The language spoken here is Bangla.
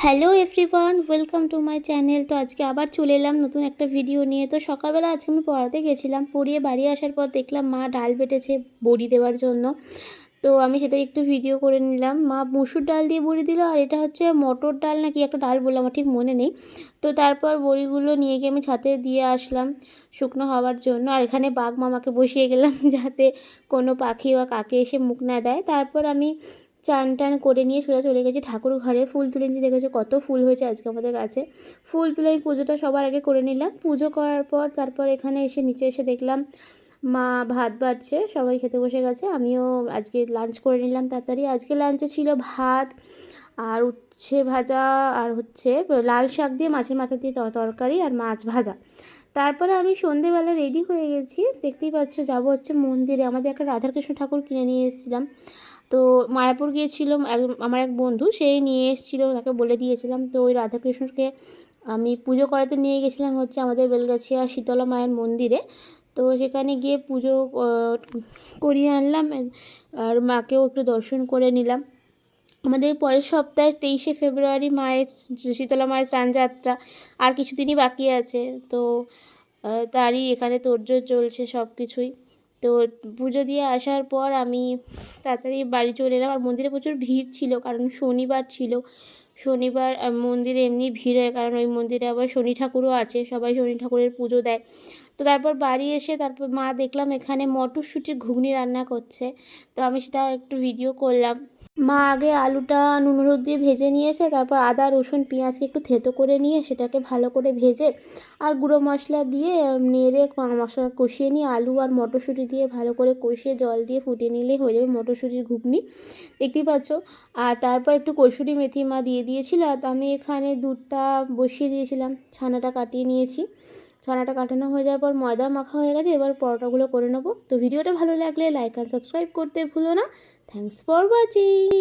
Hello everyone, welcome to my channel. তো আজকে আবার চলে এলাম নতুন একটা ভিডিও নিয়ে। তো সকালবেলা আজকে আমি পড়াতে গেছিলাম, পড়িয়ে বাড়ি আসার পর দেখলাম মা ডাল বেটেছে বড়ি দেওয়ার জন্য। তো আমি সেটাই একটু ভিডিও করে নিলাম। মা মুসুর ডাল দিয়ে বড়ি দিল, আর এটা হচ্ছে মটর ডাল না কি একটা ডাল বললাম, আমার ঠিক মনে নেই। তো তারপর বড়িগুলো নিয়ে গিয়ে আমি ছাদে দিয়ে আসলাম শুকনো হওয়ার জন্য। আর এখানে বাঘ মামাকে বসিয়ে গেলাম যাতে কোনো পাখি বা কাকে এসে মুখ না দেয়। তারপর আমি চান টান করে নিয়ে সোজা চলে গেছি ঠাকুর ঘরে। ফুল তুলে নিয়ে দেখেছো কত ফুল হয়েছে আজকে আমাদের কাছে। ফুল তুলে আমি পুজোটা সবার আগে করে নিলাম। পুজো করার পর তারপর এখানে এসে নিচে এসে দেখলাম মা ভাত বাড়ছে, সবাই খেতে বসে গেছে। আমিও আজকে লাঞ্চ করে নিলাম তাড়াতাড়ি। আজকে লাঞ্চে ছিল ভাত আর উচ্ছে ভাজা, আর হচ্ছে লাল শাক দিয়ে মাছের মাথা দিয়ে তরকারি, আর মাছ ভাজা। তারপরে আমি সন্ধেবেলা রেডি হয়ে গেছি, দেখতেই পাচ্ছ যাবো হচ্ছে মন্দিরে। আমাদের একটা রাধাকৃষ্ণ ঠাকুর কিনে নিয়ে এসেছিলাম। তো মায়াপুর গিয়েছিল আমার এক বন্ধু, সেই নিয়ে এসেছিলো, তাকে বলে দিয়েছিলাম। তো ওই রাধাকৃষ্ণকে আমি পুজো করাতে নিয়ে গেছিলাম হচ্ছে আমাদের বেলগাছিয়া শীতলা মায়ের মন্দিরে। তো সেখানে গিয়ে পুজো করিয়ে আনলাম, আর মাকেও একটু দর্শন করে নিলাম। আমাদের পরের সপ্তাহে 23শে ফেব্রুয়ারি মায়ের শীতলা মায়ের স্নানযাত্রা, আর কিছুদিনই বাকি আছে। তো তারই এখানে তোড়জোড় চলছে সব কিছুই। তো পুজো দিয়ে আসার পর আমি তাড়াতাড়ি বাড়ি চলে এলাম। আর মন্দিরে প্রচুর ভিড় ছিল, কারণ শনিবার ছিল। শনিবার মন্দিরে এমনি ভিড় হয়, কারণ ওই মন্দিরে আবার শনি ঠাকুরও আছে, সবাই শনি ঠাকুরের পুজো দেয়। তো তারপর বাড়ি এসে তারপর মা দেখলাম এখানে মটরশুঁটির ঘুগনি রান্না করছে। তো আমি সেটা একটু ভিডিও করলাম। মা আগে আলুটা নুন হলুদ দিয়ে ভেজে নিয়েছে, তারপর আদা রসুন পেঁয়াজকে একটু থেতো করে নিয়ে সেটাকে ভালো করে ভেজে আর গুঁড়ো মশলা দিয়ে নেড়ে মশলা কষিয়ে নিয়ে আলু আর মটরশুঁটি দিয়ে ভালো করে কষিয়ে জল দিয়ে ফুটিয়ে নিলেই হয়ে যাবে মটরশুঁটির ঘুগনি, দেখতেই পাচ্ছ। আর তারপর একটু কসুরি মেথি মা দিয়ে দিয়েছিল। আর আমি এখানে দুধটা বসিয়ে দিয়েছিলাম, ছানাটা কাটিয়ে নিয়েছি। ছানাটা কাটানো হয়ে যাওয়ার পর ময়দা মাখা হয়ে গেছে, এবার পরোটাগুলো করে নেবো। তো ভিডিওটা ভালো লাগলে লাইক আর সাবস্ক্রাইব করতে ভুলো না। Thanks for watching.